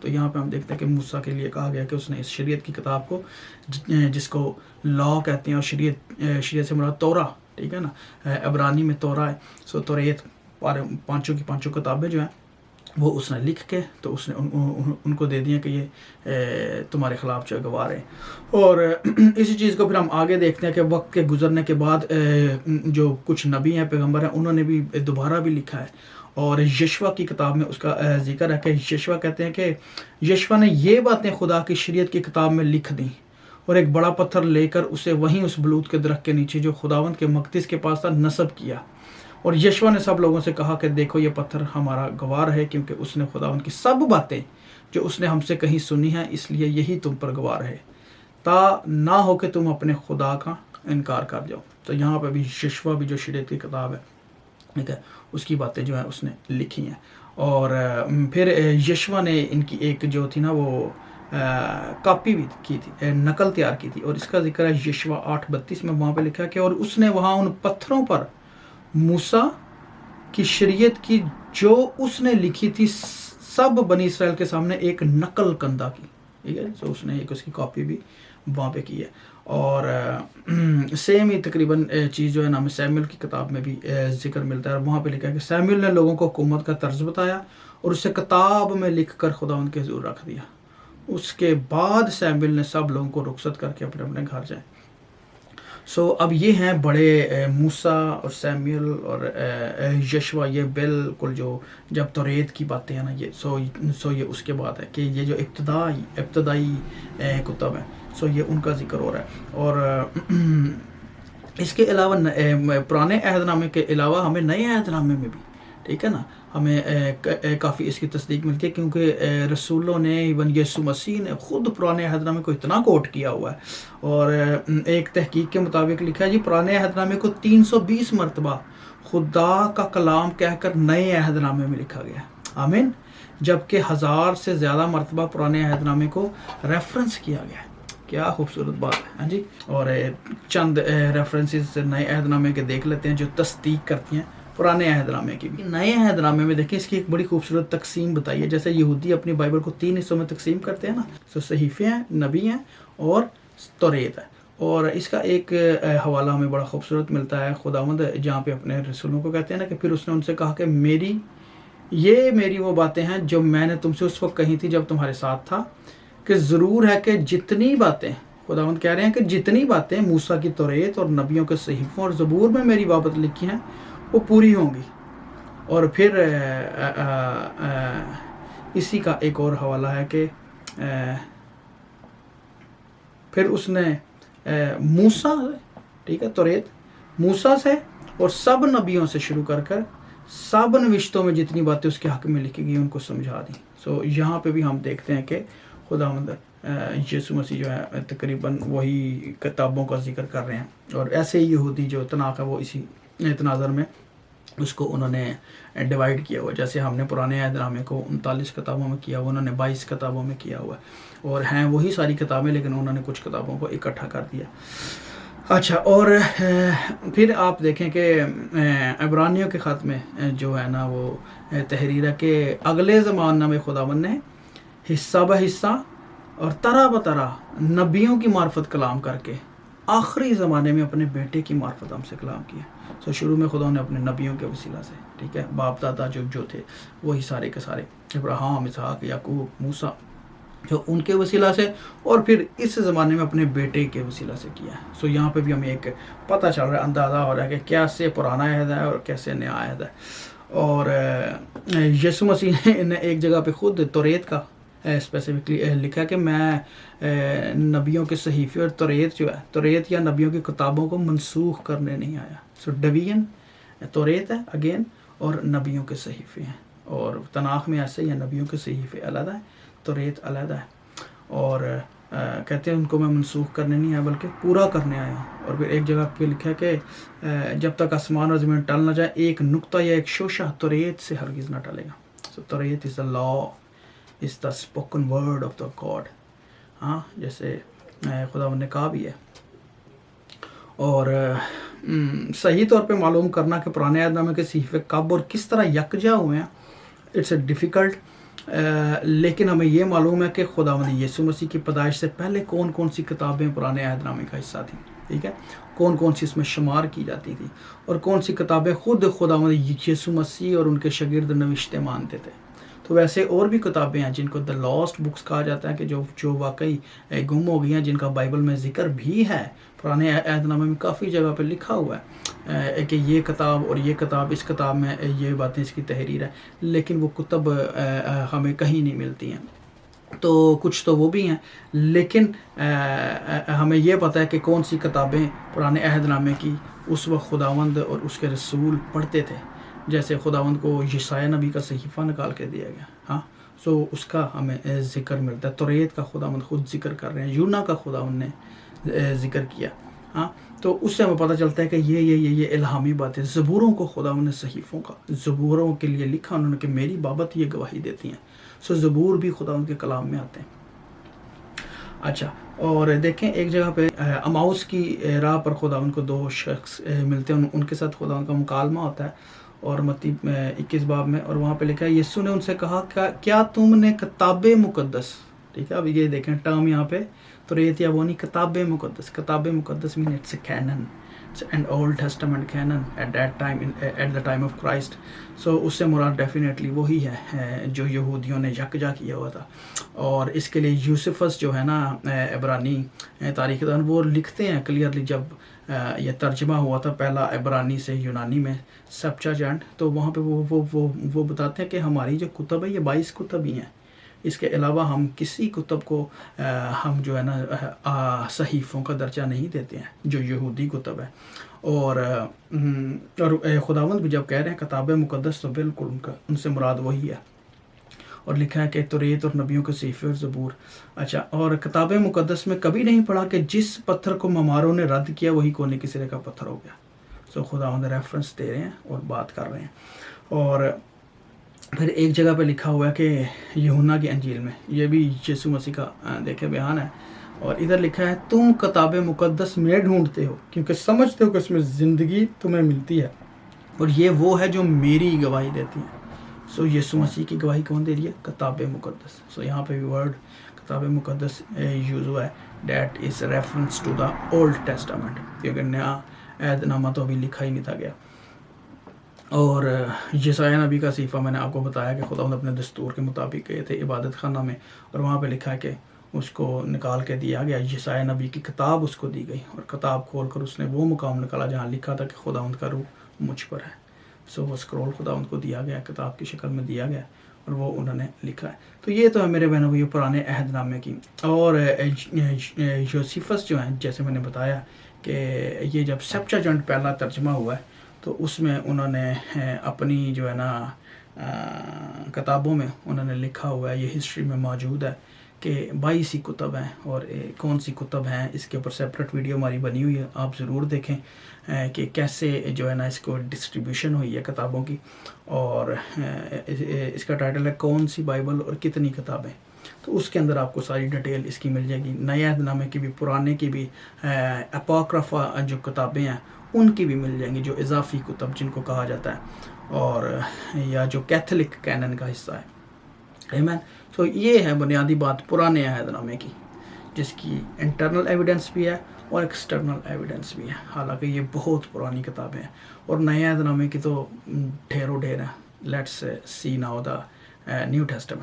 تو یہاں پہ ہم دیکھتے ہیں کہ موسیٰ کے لیے کہا گیا کہ اس نے اس شریعت کی کتاب کو جس کو لا کہتے ہیں اور شریعت سے مراد تورا، ٹھیک ہے نا، عبرانی میں تورا ہے، سو توریت، پانچوں کی پانچوں کتابیں جو ہیں وہ اس نے لکھ کے تو اس نے ان کو دے دیا کہ یہ تمہارے خلاف جو گواہ ہے۔ اور اسی چیز کو پھر ہم آگے دیکھتے ہیں کہ وقت کے گزرنے کے بعد جو کچھ نبی ہیں، پیغمبر ہیں، انہوں نے بھی دوبارہ بھی لکھا ہے، اور یشوع کی کتاب میں اس کا ذکر ہے کہ یشوع کہتے ہیں کہ یشوع نے یہ باتیں خدا کی شریعت کی کتاب میں لکھ دیں، اور ایک بڑا پتھر لے کر اسے وہیں اس بلوت کے درخت کے نیچے جو خداوند کے مقدس کے پاس تھا نصب کیا، اور یشوع نے سب لوگوں سے کہا کہ دیکھو یہ پتھر ہمارا گواہ ہے، کیونکہ اس نے خداوند کی سب باتیں جو اس نے ہم سے کہیں سنی ہیں، اس لیے یہی تم پر گواہ ہے، تا نہ ہو کہ تم اپنے خدا کا انکار کر جاؤ۔ تو یہاں پہ بھی یشوع بھی جو شریعت کی کتاب ہے، ٹھیک ہے، اس کی باتیں جو ہیں اس نے لکھی ہیں۔ اور پھر یشوع نے ان کی ایک جو تھی نا وہ کاپی بھی کی تھی، نقل تیار کی تھی، اور اس کا ذکر ہے یشوع 8:32 میں، وہاں پہ لکھا ہے کہ اور اس نے وہاں ان پتھروں پر موسیٰ کی شریعت کی جو اس نے لکھی تھی سب بنی اسرائیل کے سامنے ایک نقل کندہ کی، ٹھیک ہے، تو اس نے ایک اس کی کاپی بھی وہاں پہ کی ہے۔ اور سیم ہی تقریباً چیز جو ہے نام سیموئیل کی کتاب میں بھی ذکر ملتا ہے، اور وہاں پہ لکھا ہے کہ سیموئیل نے لوگوں کو حکومت کا طرز بتایا اور اسے کتاب میں لکھ کر خداوند کے حضور رکھ دیا۔ اس کے بعد سیموئیل نے سب لوگوں کو رخصت کر کے اپنے اپنے گھر جائیں۔ اب یہ ہیں بڑے موسیٰ اور سیموئیل اور یشوع، یہ بالکل جو جب توریت کی باتیں ہیں نا، یہ سو یہ اس کے بعد ہے کہ یہ جو ابتدائی کتب ہیں، سو یہ ان کا ذکر ہو رہا ہے۔ اور اس کے علاوہ پرانے عہد نامے کے علاوہ ہمیں نئے عہد نامے میں بھی، ٹھیک ہے نا، ہمیں کافی اس کی تصدیق ملتی ہے، کیونکہ رسولوں نے ایون یسوع مسیح نے خود پرانے عہد نامے کو اتنا کوٹ کیا ہوا ہے، اور ایک تحقیق کے مطابق لکھا ہے جی پرانے عہد نامے کو 320 مرتبہ خدا کا کلام کہہ کر نئے عہد نامے میں لکھا گیا ہے، آمین، جبکہ 1000 سے زیادہ مرتبہ پرانے عہد نامے کو ریفرنس کیا گیا ہے۔ کیا خوبصورت بات ہے، ہاں جی۔ اور چند ریفرنسز نئے عہد نامے کے دیکھ لیتے ہیں جو تصدیق کرتی ہیں پرانے عہد نامے کی بھی۔ نئے عہد نامے میں دیکھیں اس کی ایک بڑی خوبصورت تقسیم بتائی ہے، جیسے یہودی اپنی بائبل کو 3 حصوں میں تقسیم کرتے ہیں نا، تو صحیفے ہیں، نبی ہیں اور توریت ہے۔ اور اس کا ایک حوالہ ہمیں بڑا خوبصورت ملتا ہے، خداوند جہاں پہ اپنے رسولوں کو کہتے ہیں نا کہ پھر اس نے ان سے کہا کہ میری وہ باتیں ہیں جو میں نے تم سے اس وقت کہی تھی جب تمہارے ساتھ تھا، کہ ضرور ہے کہ جتنی باتیں، خداوند کہہ رہے ہیں کہ جتنی باتیں موسیٰ کی توریت اور نبیوں کے صحیفوں اور زبور میں میری بابت لکھی ہیں وہ پوری ہوں گی۔ اور پھر اسی کا ایک اور حوالہ ہے کہ پھر اس نے موسیٰ، ٹھیک ہے، توریت موسیٰ سے اور سب نبیوں سے شروع کر سب نوشتوں میں جتنی باتیں اس کے حق میں لکھی گئی ان کو سمجھا دی۔ یہاں پہ بھی ہم دیکھتے ہیں کہ خداوند یسوع مسیح جو ہے تقریباً وہی کتابوں کا ذکر کر رہے ہیں، اور ایسے ہی یہودی جو تناق ہے وہ اسی تناظر میں اس کو انہوں نے ڈیوائیڈ کیا ہوا ہے، جیسے ہم نے پرانے عہد نامے کو 39 کتابوں میں کیا ہوا، انہوں نے 22 کتابوں میں کیا ہوا ہے، اور ہیں وہی ساری کتابیں لیکن انہوں نے کچھ کتابوں کو اکٹھا کر دیا۔ اچھا، اور پھر آپ دیکھیں کہ عبرانیوں کے خط میں جو ہے نا وہ تحریر ہے کہ اگلے زمانہ میں خداوند نے حصہ بہ حصہ اور طرح بطرح نبیوں کی معرفت کلام کر کے آخری زمانے میں اپنے بیٹے کی معرفت ہم سے کلام کیا۔ شروع میں خدا نے اپنے نبیوں کے وسیلہ سے، ٹھیک ہے، باپ دادا جو تھے وہی سارے کے سارے، ابراہیم، اسحاق، یعقوب، موسیٰ، جو ان کے وسیلہ سے، اور پھر اس زمانے میں اپنے بیٹے کے وسیلہ سے کیا ہے۔ یہاں پہ بھی ہمیں ایک پتہ چل رہا ہے، اندازہ ہو رہا ہے کہ کیسے پرانا عہد ہے اور کیسے نیا عہد ہے۔ اور یسوع مسیح نے ایک جگہ پہ خود توریت کا اسپیسیفکلی لکھا کہ میں نبیوں کے صحیفے اور توریت یا نبیوں کی کتابوں کو منسوخ کرنے نہیں آیا۔ ڈویژن توریت ہے اگین، اور نبیوں کے صحیفے ہیں، اور تناخ میں ایسے ہی ہیں، نبیوں کے صحیفے علیحدہ ہیں، توریت علیحدہ ہے، اور کہتے ہیں ان کو میں منسوخ کرنے نہیں آیا بلکہ پورا کرنے آیا۔ اور پھر ایک جگہ پہ لکھا ہے کہ جب تک آسمان اور زمین ٹل نہ جائے ایک نقطہ یا ایک شوشہ توریت سے ہرگز نہ ٹلے گا۔ توریت is the law, is the spoken word of the God, ہاں، جیسے خداوند نے کہا بھی ہے۔ اور صحیح طور پہ معلوم کرنا کہ پرانے عہد نامے کے صحیفے کب اور کس طرح یکجا ہوئے ہیں، اٹس اے ڈیفیکلٹ لیکن ہمیں یہ معلوم ہے کہ خداوند یسوع مسیح کی پیدائش سے پہلے کون کون سی کتابیں پرانے عہد نامے کا حصہ تھیں، ٹھیک ہے، کون کون سی اس میں شمار کی جاتی تھی، اور کون سی کتابیں خود خداوند یسوع مسیح اور ان کے شاگرد نوشتے مانتے تھے۔ تو ویسے اور بھی کتابیں ہیں جن کو دا لاسٹ بکس کہا جاتا ہے، کہ جو واقعی گم ہو گئی ہیں، جن کا بائبل میں ذکر بھی ہے، پرانے عہد نامے میں کافی جگہ پہ لکھا ہوا ہے کہ یہ کتاب اور یہ کتاب، اس کتاب میں یہ باتیں اس کی تحریر ہے، لیکن وہ کتب ہمیں کہیں نہیں ملتی ہیں۔ تو کچھ تو وہ بھی ہیں، لیکن ہمیں یہ پتہ ہے کہ کون سی کتابیں پرانے عہد نامے کی اس وقت خداوند اور اس کے رسول پڑھتے تھے۔ جیسے خداوند کو یشعیاہ نبی کا صحیفہ نکال کے دیا گیا، ہاں، سو اس کا ہمیں ذکر ملتا ہے۔ توریت کا خداوند خود ذکر کر رہے ہیں، یونا کا خداوند نے ذکر کیا، ہاں، تو اس سے ہمیں پتہ چلتا ہے کہ یہ الہامی باتیں، زبوروں کو خداوند نے صحیفوں کا زبوروں کے لیے لکھا انہوں نے کہ میری بابت یہ گواہی دیتی ہیں۔ سو زبور بھی خداوند کے کلام میں آتے ہیں۔ اچھا، اور دیکھیں ایک جگہ پہ اماؤس کی راہ پر خداوند کو دو شخص ملتے ہیں، ان کے ساتھ خداوند کا مکالمہ ہوتا ہے، اور متی 21 باب میں، اور وہاں پہ لکھا ہے یسوع نے ان سے کہا کیا تم نے کتاب مقدس، ٹھیک ہے، اب یہ دیکھیں ٹرم یہاں پہ توریت یا وہ نہیں، کتاب مقدس مین it's a canon, an Old Testament canon at that time at the time of Christ. So اس سے مراد ڈیفینیٹلی وہی ہے جو یہودیوں نے یکجا کیا ہوا تھا، اور اس کے لیے یوسفس جو ہے نا عبرانی تاریخ دان وہ لکھتے ہیں کلیئرلی، جب یہ ترجمہ ہوا تھا پہلا عبرانی سے یونانی میں سپچاجنٹ، تو وہاں پہ وہ بتاتے ہیں کہ ہماری جو کتب ہے یہ 22 کتب ہی ہیں، اس کے علاوہ ہم کسی کتب کو ہم جو ہے نا صحیفوں کا درجہ نہیں دیتے ہیں جو یہودی کتب ہے۔ اور خداوند بھی جب کہہ رہے ہیں کتاب مقدس تو بالکل ان سے مراد وہی ہے، اور لکھا ہے کہ توریت اور نبیوں کے صحیفے اور زبور۔ اچھا، اور کتاب مقدس میں کبھی نہیں پڑھا کہ جس پتھر کو مماروں نے رد کیا وہی کونے کے سرے کا پتھر ہو گیا۔ سو خداوند ریفرنس دے رہے ہیں اور بات کر رہے ہیں۔ اور پھر ایک جگہ پہ لکھا ہوا ہے کہ یوحنا کی انجیل میں، یہ بھی یسوع مسیح کا دیکھے بیان ہے، اور ادھر لکھا ہے تم کتاب مقدس میں ڈھونڈتے ہو کیونکہ سمجھتے ہو کہ اس میں زندگی تمہیں ملتی ہے، اور یہ وہ ہے جو میری گواہی دیتی ہے۔ سو یسوع مسیح کی گواہی کون دے رہی ہے؟ کتاب مقدس۔ سو یہاں پہ بھی ورڈ کتاب مقدس یوز ہوا ہے، that is reference to the old testament, کیونکہ نیا عہد نامہ تو ابھی لکھا ہی نہیں تھا گیا۔ اور یشعیاہ نبی کا صحیفہ میں نے آپ کو بتایا کہ خداوند اپنے دستور کے مطابق گئے تھے عبادت خانہ میں، اور وہاں پہ لکھا ہے کہ اس کو نکال کے دیا گیا، یشعیاہ نبی کی کتاب اس کو دی گئی، اور کتاب کھول کر اس نے وہ مقام نکالا جہاں لکھا تھا کہ خداوند کا روح مجھ پر ہے۔ سو وہ اسکرول خداوند کو دیا گیا، کتاب کی شکل میں دیا گیا، اور وہ انہوں نے لکھا ہے۔ تو یہ تو ہے میرے بہنوں بھائیو پرانے عہد نامے کی۔ اور یوسیفس جو ہیں، جیسے میں نے بتایا کہ یہ جب سپچاجنٹ پہلا ترجمہ ہوا ہے تو اس میں انہوں نے اپنی جو ہے نا کتابوں میں انہوں نے لکھا ہوا ہے، یہ ہسٹری میں موجود ہے کہ 22 ہی کتب ہیں، اور کون سی کتب ہیں اس کے اوپر سیپریٹ ویڈیو ہماری بنی ہوئی ہے، آپ ضرور دیکھیں کہ کیسے جو ہے نا اس کو ڈسٹریبیوشن ہوئی ہے کتابوں کی، اور اس کا ٹائٹل ہے کون سی بائبل اور کتنی کتابیں، تو اس کے اندر آپ کو ساری ڈیٹیل اس کی مل جائے گی، نئے عہد نامے کی بھی، پرانے کی بھی، اپوکرفا جو کتابیں ہیں ان کی بھی مل جائیں گی، جو اضافی کتب جن کو کہا جاتا ہے، اور یا جو کیتھولک کینن کا حصہ ہے۔ آمین۔ تو یہ ہے بنیادی بات پرانے عہد نامے کی، جس کی انٹرنل ایویڈنس بھی ہے اور ایکسٹرنل ایویڈنس بھی ہے، حالانکہ یہ بہت پرانی کتابیں ہیں، اور نئے عہد نامے کی تو ڈھیروں ڈھیر ہیں۔ Let's see now the new testament.